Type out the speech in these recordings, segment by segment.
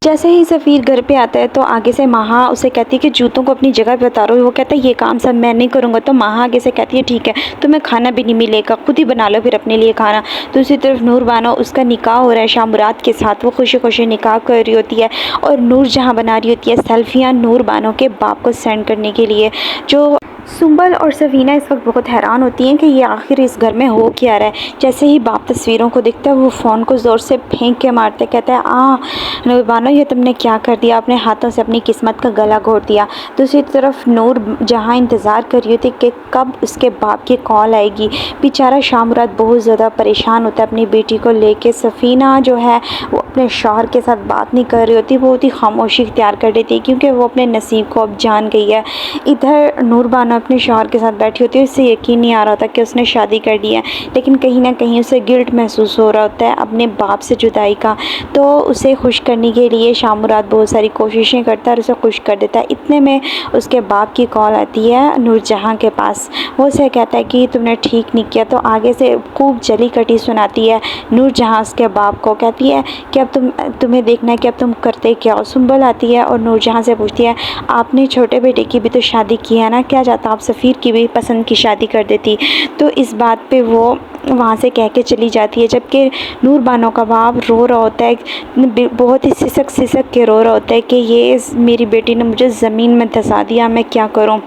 जैसे ही सफ़ीर घर पे आता है तो आगे से महा उसे कहती है कि जूतों को अपनी जगह पे उतारो। वो कहता है ये काम सब मैं नहीं करूँगा। तो महा आगे से कहती है ठीक है, तुम्हें खाना भी नहीं मिलेगा, खुद ही बना लो फिर अपने लिए खाना। दूसरी तरफ नूर बानो, उसका निकाह हो रहा है शामुराद के साथ। वो खुशी खुशी निकाह कर रही होती है और नूर जहाँ बना रही होती है सेल्फियाँ नूर बानो के बाप को सेंड करने के लिए। जो सुंबल और सफीना इस वक्त बहुत हैरान होती हैं कि ये आखिर इस घर में हो क्या रहा है। जैसे ही बाप तस्वीरों को देखता है वो फ़ोन को ज़ोर से फेंक के मारते, कहता है नूरबानो ये तुमने क्या कर दिया, अपने हाथों से अपनी किस्मत का गला घोट दिया। दूसरी तरफ नूर जहाँ इंतज़ार कर रही होती कि कब उसके बाप की कॉल आएगी। बेचारा शामुराद बहुत ज़्यादा परेशान होता है अपनी बेटी को लेके। सफ़ीना जो है वो अपने शौहर के साथ बात नहीं कर रही होती, बहुत ही खामोशी इख्तियार कर लेती है क्योंकि वो अपने नसीब को अब जान गई है। इधर नूरबानो अपने शौहर के साथ बैठी होती है, उससे यकीन नहीं आ रहा होता कि उसने शादी कर ली है, लेकिन कहीं ना कहीं उसे गिल्ट महसूस हो रहा होता है अपने बाप से जुदाई का। तो उसे खुश करने के लिए शामुराद बहुत सारी कोशिशें करता है और उसे खुश कर देता है। इतने में उसके बाप की कॉल आती है नूरजहाँ के पास। वो उसे कहता है कि तुमने ठीक नहीं किया। तो आगे से खूब जली कटी सुनाती है नूरजहाँ उसके बाप को, कहती है कि अब तुम्हें देखना है कि अब तुम करते क्या हो। सुंबल आती है और नूरजहाँ से पूछती है आपने छोटे बेटे की भी तो शादी की है ना, क्या जाता आप सफ़ीर की भी पसंद की शादी कर देती। तो इस बात पे वो वहाँ से कह के चली जाती है, जबकि नूर बानो का बाप रो रहा होता है, बहुत ही सिसक सिसक के रो रहा होता है कि ये मेरी बेटी ने मुझे ज़मीन में धंसा दिया, मैं क्या करूँ,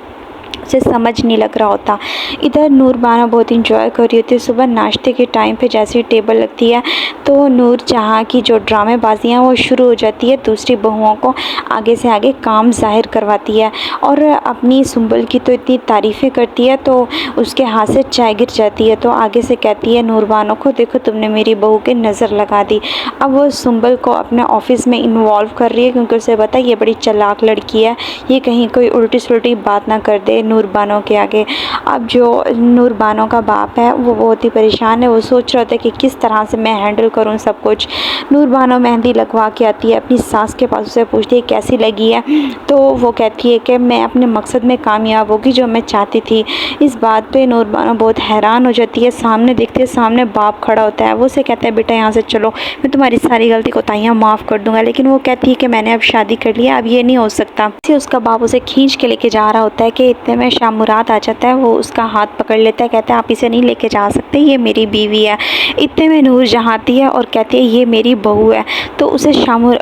उसे समझ नहीं लग रहा होता। इधर नूर बानो बहुत इंजॉय कर रही होती है। सुबह नाश्ते के टाइम पे जैसे ही टेबल लगती है तो नूर जहाँ की जो ड्रामेबाजियाँ वो शुरू हो जाती है, दूसरी बहुओं को आगे से आगे काम ज़ाहिर करवाती है और अपनी सुंबल की तो इतनी तारीफ़ें करती है तो उसके हाथ से चाय गिर जाती है। तो आगे से कहती है नूर बानो को देखो तुमने मेरी बहू के नज़र लगा दी। अब वो सुंबल को अपने ऑफिस में इन्वॉल्व कर रही है क्योंकि उसे पता है ये बड़ी चालाक लड़की है, ये कहीं कोई उल्टी सुल्टी बात ना कर दे नूर बानो के आगे। अब जो नूर बानो का बाप है वो बहुत ही परेशान है, वो सोच रहा होता है कि किस तरह से मैं हैंडल करूं सब कुछ। नूर बानो मेहंदी लगवा के आती है अपनी सास के पास, उसे पूछती है कैसी लगी है। तो वो कहती है कि मैं अपने मकसद में कामयाब होगी जो मैं चाहती थी। इस बात पे नूर बानो बहुत हैरान हो जाती है। सामने देखते है सामने बाप खड़ा होता है, वो उसे कहता है बेटा यहाँ से चलो, मैं तुम्हारी सारी गलती कोताहियाँ माफ़ कर दूंगा। लेकिन वो कहती है कि मैंने अब शादी कर लिया, अब ये नहीं हो सकता। उसका बाप उसे खींच के लेके जा रहा होता है कि इतने में शामुराद आ जाता है, वो उसका हाथ पकड़ लेता है, कहता है आप इसे नहीं लेके जा सकते, ये मेरी बीवी है। इतने में नूर जहाँ आती है और कहती है ये मेरी बहू है। तो उसे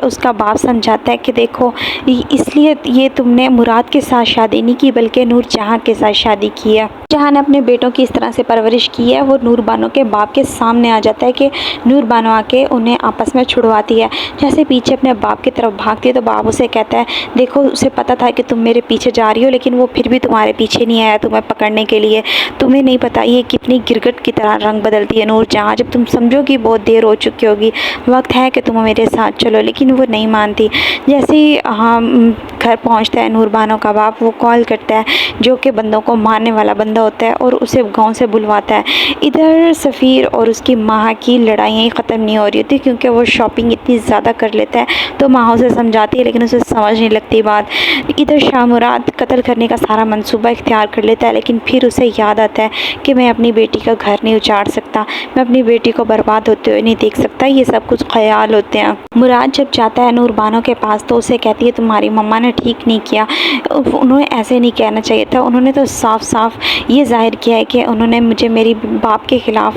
उसका बाप समझाता है कि देखो इसलिए ये तुमने मुराद के साथ शादी नहीं की बल्कि नूर जहाँ के साथ शादी की है। जहाँ ने अपने बेटों की इस तरह से परवरिश की है। वो नूर बानो के बाप के सामने आ जाता है कि नूर बानो आके उन्हें आपस में छुड़वाती है। जैसे पीछे अपने बाप की तरफ भागती है तो बाप उसे कहता है देखो उसे पता था कि तुम मेरे पीछे जा रही हो, लेकिन वो फिर भी तुम्हारे पीछे नहीं आया तुम्हें पकड़ने के लिए। तुम्हें नहीं पता ये कितनी गिरगिट की तरह रंग बदलती है नूर जहाँ। जब तुम समझोगी बहुत देर हो चुकी होगी, वक्त है कि तुम मेरे साथ चलो, लेकिन वो नहीं मानती। जैसे ही घर पहुँचता है नूर बानो का बाप, वो कॉल करता है जो कि बंदों को मारने वाला बंदा होता है और उसे गांव से बुलवाता है। इधर सफ़ीर और उसकी माँ की लड़ाइयाँ ही ख़त्म नहीं हो रही होती क्योंकि वो शॉपिंग इतनी ज़्यादा कर लेता है। तो माँ उसे समझाती है लेकिन उसे समझ नहीं लगती बात। इधर शामुराद कत्ल करने का सारा मंसूबा इख्तियार कर लेता है, लेकिन फिर उसे याद आता है कि मैं अपनी बेटी का घर नहीं उजाड़ सकता, मैं अपनी बेटी को बर्बाद होते हुए नहीं देख सकता, ये सब कुछ ख्याल होते हैं। मुराद जब जाता है नूर बानो के पास तो उसे कहती है तुम्हारी मम्मा ने ठीक नहीं किया, उन्होंने ऐसे नहीं कहना चाहिए था, उन्होंने तो साफ साफ ये जाहिर किया है कि उन्होंने मुझे मेरी बाप के ख़िलाफ़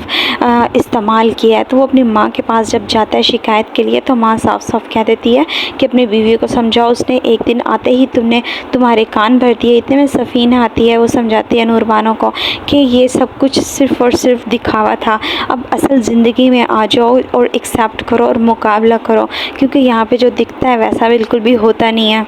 इस्तेमाल किया है। तो वो अपनी माँ के पास जब जाता है शिकायत के लिए तो माँ साफ साफ कह देती है कि अपनी बीवी को समझाओ, उसने एक दिन आते ही तुम्हारे कान भर दिए। इतने में सफ़ीना आती है, वो समझाती है नूर बानो को कि ये सब कुछ सिर्फ़ और सिर्फ दिखावा था, अब असल ज़िंदगी में आ जाओ और एक्सेप्ट करो और मुकाबला करो क्योंकि यहाँ पे जो दिखता है वैसा बिल्कुल भी होता नहीं है।